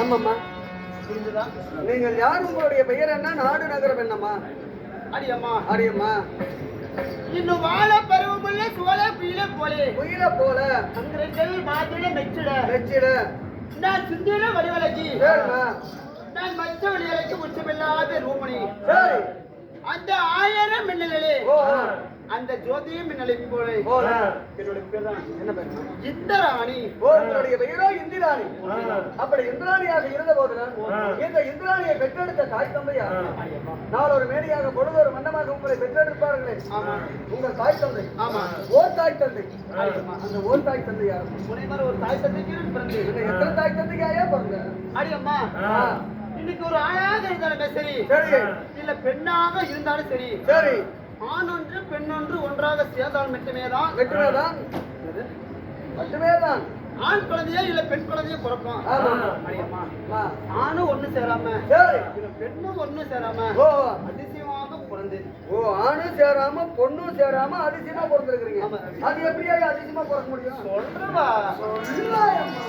ஆமாம்மா. புரிஞ்சுதா? நீங்கள் யார்? உங்களுடைய பெயர் என்ன? நாடு நகரம் என்னம்மா? அடியம்மா அடியம்மா. இன்னும் வாழ பருவமுள்ள சோழ குயில போலே குயில போல அங்கிரங்கள் மாதிரில மெச்சிட வெச்சிட நான் சிந்திர வடிவலகி சரிம்மா. நான் மச்ச வழிகளுக்கு முச்சமில்லாத ரூபணி சரி. அந்த 1000 மின்னலே ஓ அந்த ஜோதிய மின்னலை போல போல. என்னுடைய பேர் தான் என்ன பேர்? இந்திராணி. ஓ, உங்களுடைய பெயரோ இந்திராணி. அப்படி இந்திராணியாக இருந்த போதுதான் இந்த இந்திராணியை பெற்றெடுத்த தாய் தந்தையா நாள் ஒரு மேடையாக பொழுது ஒரு மண்டமாக உங்களை பெற்றெடுப்பார்களே உங்கள் தாய் தந்தை. ஆமா. ஓர் தாய் தந்தை. அந்த ஓர் தாய் தந்தை யார்? முனைவர் ஒரு தாய் தந்தைக்கு பிறந்து எத்தனை தாய் தந்தைக்காயா பிறந்த? அடியம்மா இன்னைக்கு ஒரு ஆணாக இருந்தாலுமே சரி சரி இல்ல பெண்ணாக இருந்தாலும் சரி சரி ஆண் ஒன்று பெண் ஒன்று ஒன்றாக சேர்ந்தால் மட்டுமேதான் மட்டுமேதான் ஆண் குழந்தையா இல்ல பெண் குழந்தைய பிறப்பான். அடியம்மா ஆணும் ஒண்ணு சேராம சரி இல்ல பெண்ணும் ஒண்ணு சேராம ஓ அதிசயமாக பிறந்து ஓ ஆணும் சேராம பொண்ணும் சேராம அதிசயமா பிறந்திருக்கிறீங்க. அது எப்படியா அதிசயமா பிறக்க முடியும்? சொல்றவா சொல்லாயம்மா.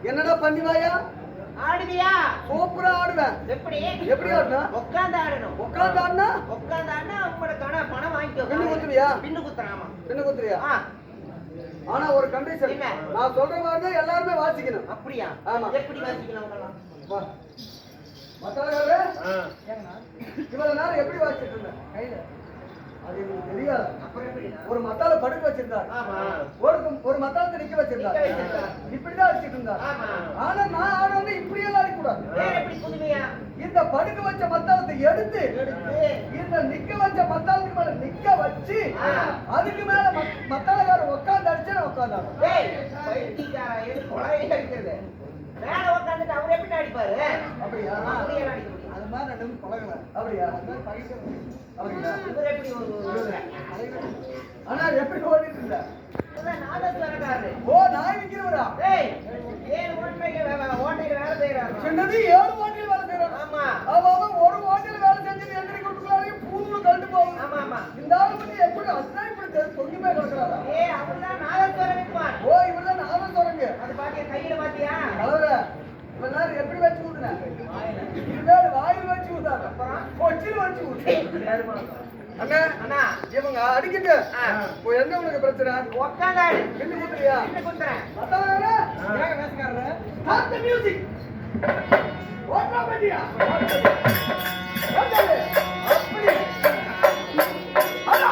என்னடா பண்ணிவாயா? ஆடுவியா? சூப்பரா ஆடுவேன். எப்படி எப்படி ஆடுனா? உட்கார்ந்து ஆடணும். உட்கார்ந்து ஆடுனா? உட்கார்ந்து ஆடுனா உங்களோட பணம் வாங்கிக்கோ. பின்னு குத்துறியா? பின்னு குத்துறாமா? பின்னு குத்துறியா? ஆனா ஒரு கண்டிஷன். நான் சொல்ற மாதிரி எல்லாரும் வாசிக்கணும். அப்படியா? ஆமா. எப்படி வாசிக்கணும்? வா. மத்தவங்களே இவ்வளவு நேரம் எப்படி வாசிச்சிட்டு இருந்த? கையில அது எனக்கு தெரியாது. ஒரு மத்தால படுக்க வச்சிருந்தார். ஒரு மத்தாலத்தை நிக்க வச்சிருந்தார். இப்படிதான் வச்சிட்டு இருந்தார். ஆனா நான் ஆட வந்து இப்படி எல்லாம் கூடாது. எப்படி புதுமையா இந்த படுக்க வச்ச மத்தாளத்தை எடுத்து இந்த நிக்க வச்ச மத்தாளத்துக்கு மேல நிக்க வச்சு அதுக்கு மேல மத்தாளக்காரர் உட்கார்ந்து அடிச்சு நான் உட்கார்ந்தாங்க. மேல உட்காந்துட்டு அவர் எப்படி அடிப்பாரு? அப்படியா? அப்படியே அடிக்க முடியும். அது மாதிரி ரெண்டு பழகல. அப்படியா? அப்படியா? இவர் எப்படி ஆனா எப்படி ஓடிட்டு இருந்தா? நாதஸ்வரக்காரரு. ஓ, நாய் விக்கிறவரா? ஏய், 7 ஓட்டையில வேலை செய்யறாரு. சின்னது 7 ஓட்டையில வேலை செய்யறாரு. ஆமா. அவன் ஒரு ஓட்டையில வேலை செஞ்சு எந்திரி கொடுக்கலாரு பூணு கண்டு போகும். ஆமா ஆமா. இந்த ஆளு பத்தி எப்படி அதான் இப்படி தொங்கி போய் கிடக்குறாரா? ஏய், அவர்தான் நாதஸ்வரம் விற்பார். ஓ, இவர்தான் நானும் சொல்றேங்க. அது பாத்தியா, கையில பாத்தியா? அவர இவனாரு எப்படி வச்சு ஊதுன? இவனாரு வாயில் வச்சு ஊதாங்க. கொச்சில வச்சு ஊது. அண்ணா அண்ணா, இவங்க அடிக்கிட்டு இப்போ என்ன உனக்கு பிரச்சனை? உட்காந்தாரு. பின்னு குத்துறியா? என்ன குத்துறேன்? மத்தவங்க ஏங்க பேசுறாரு? Start the music. ஓட்றா பட்டியா? ஓட்றாரு. அப்படி. ஹலோ.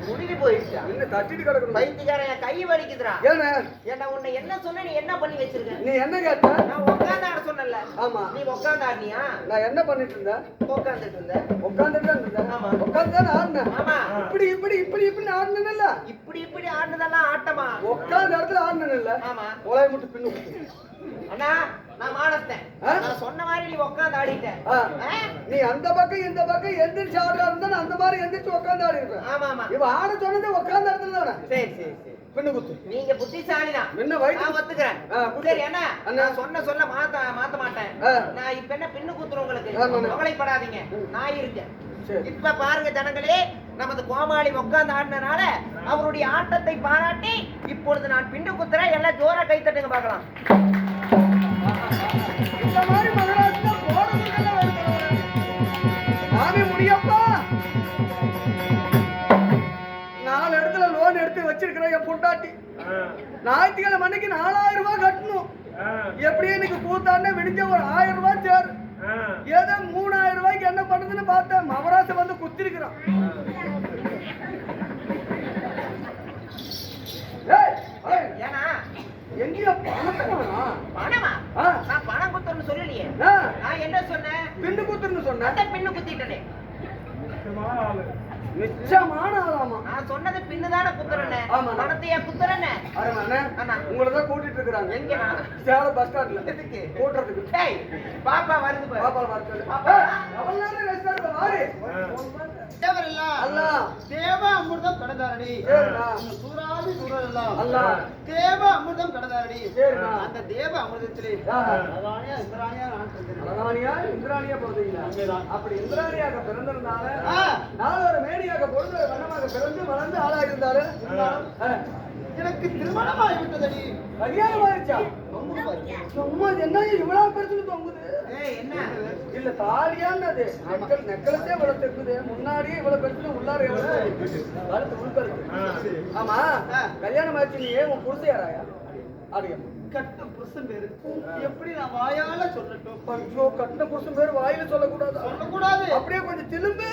முடிஞ்சு போயிடுச்சா? தட்டிட்டு கிடக்கணும். பைத்தியக்காரன், என் கை வலிக்குதுடா. ஏன்னா ஏன்டா, உன்னை என்ன சொன்ன? நீ என்ன பண்ணி வச்சிருக்க? நீ என்ன கேட்ட? நான் உட்கார்ந்து ஆட சொன்னல. ஆமா. நீ உட்கார்ந்து ஆடினியா? நான் என்ன பண்ணிட்டு இருந்தேன்? உட்கார்ந்துட்டு இருந்த. உட்கார்ந்துட்டு இருந்தேன். ஆமா. உட்கார்ந்து ஆடினேன். ஆமா. இப்படி ஆடினேன்ல. இப்படி ஆடுனதெல்லாம் ஆட்டமா? உட்கார்ந்த இடத்துல ஆடினேன்ல. ஆமா. உலகை மட்டும் பின்னு குத்து. அண்ணா, நான் மானஸ்தேன். நான் சொன்ன மாதிரி நீ உட்கார்ந்து ஆடிட்ட. நீ அந்த பக்கம் இந்த பக்கம் எந்திரிச்சு ஆடுறா இருந்தா அந்த மாதிரி எந்திரிச்சு உட்கார்ந்து ஆடி இருப்பேன். ஆமா ஆமா. இவ ஆட சொன்னது உட்கார்ந்த இடத்துல தானே. சரி சரி சரி. பின்னு குத்து. நீங்க புத்திசாலிதான். என்ன வயித்து? நான் ஒத்துக்கிறேன். சரி அண்ணா, நான் சொல்ல மாத்த மாட்டேன். நான் இப்ப என்ன பின்னு குத்துறேன் உங்களுக்கு. கவலைப்படாதீங்க, நான் இருக்கேன். இப்ப பாருங்க ஜனங்களே, நமது கோமாளி உட்கார்ந்து ஆடினால அவருடைய ஆட்டத்தை பாராட்டி இப்பொழுது நான் பின்னு குத்துறேன். எல்லாம் ஜோரா கை தட்டுங்க பார்க்கலாம். இந்த மாதிரி மகராஜா போடுறதுல நானே முடியப்பா. 4 இடத்துல லோன் எடுத்து வச்சிருக்கிறேன் என் பொண்டாட்டி. ஞாயிற்றுக்கிழமை அன்னைக்கு 4000 ரூபாய் கட்டணும். எப்படியே எனக்கு கூத்தாண்டே விடிஞ்ச ஒரு 1000 ரூபாய் சேரு. ஏதோ 3000 ரூபாய்க்கு என்ன பண்ணுதுன்னு பார்த்தேன். மவராசை வந்து குத்திருக்கிறான். ஏன்னா எங்கேயோ பணமா? பணமா? நான் பணம் குத்துறேன்னு சொல்லலையே. நான் என்ன சொன்னேன்? பின்னு குத்துன்னு சொன்னேன். அதான் பின்னு குத்திட்டனே. நிச்சயமான ஆளாமா. நான் சொன்னது பின்னுதானே குத்துறேன்னு. பணத்தையா குத்துறேன்னு? உங்களை தான் கூட்டிட்டு இருக்கிறாங்க. எங்க? சேலம் பஸ் ஸ்டாண்ட்ல. எதுக்கு? கூட்டுறதுக்கு. டேய், பாப்பா வருது பாரு. பாப்பா வருது. பாப்பா அவள் நேரம் ரெஸ்டாரன்ட்ல வாரு. தேவரல்ல அல்லாஹ் தேவ அமிர்தம் கடந்தாரடி. சரிடா. சூராதி சூரல்ல அல்லாஹ் தேவ அமிர்தம் கடந்தாரடி. சரிடா. அந்த தேவ அமிர்தத்திலே அதானியா இந்திராணியா நான் பிறந்தேன். அதானியா இந்திராணியா பிறந்தீங்களா? அப்படி இந்திராணியாக பிறந்திருந்தால நாளொரு மேடியாக பொருள் வண்ணமாக பிறந்து வளர்ந்து ஆளாக இருந்தாரு. எனக்கு திருமணமாகி விட்டதடி. கல்யாணம் ஆயிடுச்சா? சும்மா என்ன இவ்வளவு பெருசு தொங்குது? என்ன? இல்ல தாலியான்னது நெக்கலசே இவ்வளவு இருக்குது. முன்னாடியே இவ்வளவு பெருசு உள்ளார கழுத்து உள்கழுத்து. ஆமா, கல்யாணம் ஆச்சு. நீ உன் புருஷ யாராயா? அப்படியா? கட்ட புருஷன் பேரு எப்படி நான் வாயால சொல்லட்டும்? ஐயோ, கட்ட புருஷன் பேரு வாயில சொல்லக்கூடாது. சொல்லக்கூடாது. அப்படியே கொஞ்சம் திரும்ப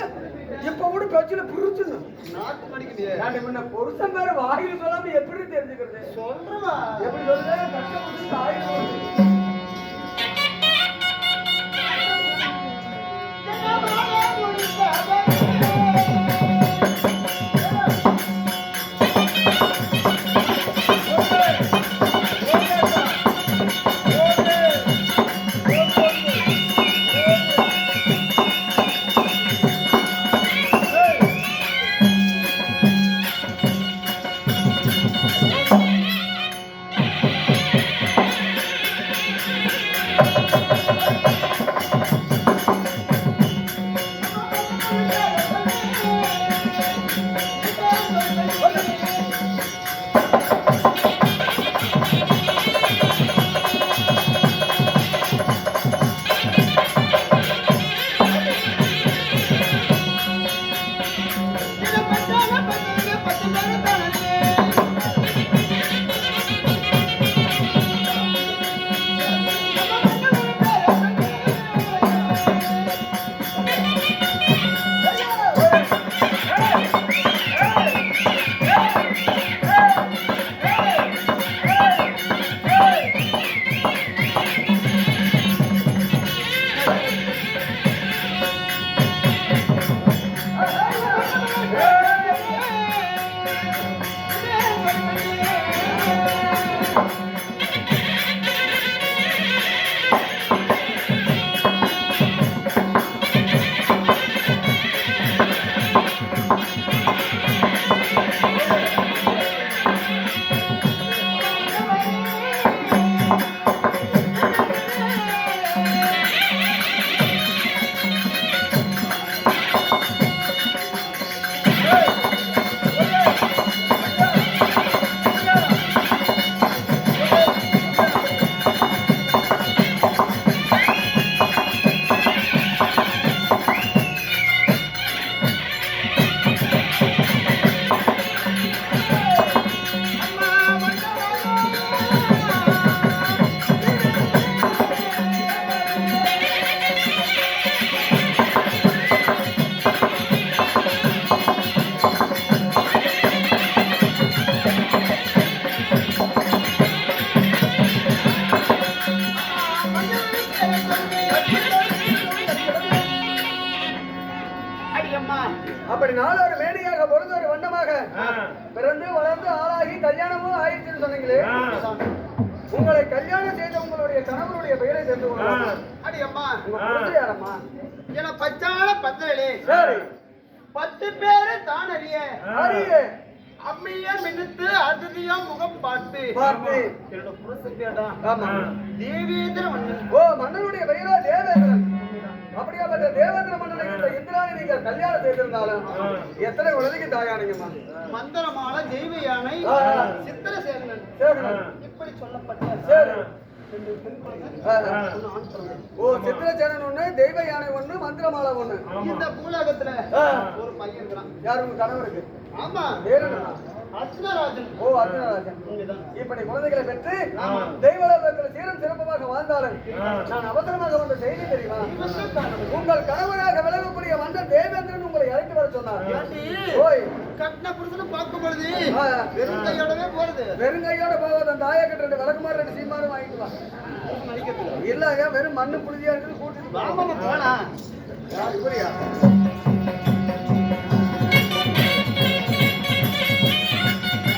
இப்ப கூட கட்சியில புரிச்சுன்னு நாட்டு மடிக்கலையே. முன்ன புருஷன் பேரு வாயில சொல்லாம எப்படி தெரிஞ்சுக்கிறது? சொல்றவா எப்படி சொல்ற? கட்ட புருஷன் வாயில சொல்லு. அடியம்மா அப்படி நாளொரு மேடையாக பொழுது ஒரு வண்ணமாக பிறந்து வளர்ந்து ஆளாகி கல்யாணமும் ஆயிடுச்சுன்னு சொன்னீங்களே, உங்களை கல்யாணம் செய்த உங்களுடைய கணவருடைய பெயரை தெரிந்து கொள்ளலாமா? அடியம்மா உங்க குழந்தை யாரம்மா? என பச்சான பந்தலே சரி 10 பேரு தான் அறிய அறியே அம்மையா மின்னுத்து அதிதியா முகம் பார்த்து பார்த்து என்னோட புருஷன் பேடா ஆமா தேவேந்திர மன்னன். ஓ மன்னனுடைய பெயரோ தேவேந்திரன். அப்படியாப்பட்ட தேவேந்திர மன்னனை இந்த இந்திராணி நீங்க கல்யாணம் செய்திருந்தாலும் எத்தனை குழந்தைக்கு தாயானீங்கம்மா? மந்திரமால தெய்வ யானை சித்திரசேனன் சேகரன். இப்படி சொல்லப்பட்ட சரி. 2 பெண் குழந்தை, ஆ. 1 ஆண் குழந்தை. ஓ சித்திரசேனன் ஒண்ணு, தெய்வ யானை ஒண்ணு, மந்திரமாலை ஒண்ணு. இந்த பூலோகத்துல ஆ. ஒரு பையன் இருக்கிறான். யார் உங்க கணவருக்கு? ஆமா பேர் என்னம்மா? அர்ச்சனராஜன். ஓ அர்ஜுனராஜன். இங்கதான். இப்படி குழந்தைகளை பெற்று தெய்வலோகத்தில் சீரும் சிறப்பமாக வாழ்ந்தாலும் நான் அவசரமாக வந்த செய்தி தெரியுமா? இவன் காரணம். உங்கள் கணவராக விளங்கக்கூடிய மன்னன் தேவேந்திரன் உங்களை அழைத்து வர சொன்னார். ஏண்டி? ஓய் கட்டின புருஷனை பார்க்கும் பொழுது ஆ. வெறும் கையோடவே போறது. வெறுங்கையோட போவது அந்த தாயக்கட்டு 2 விளக்குமாறு 2 சீமாரும் வாங்கிட்டு வா. நடிக்கிறதுக்கு. இல்ல வெறும் மண்ணு புழுதியா இருக்குது கூட்டிட்டு வா. வாமா போனா. யார் இப்படியா?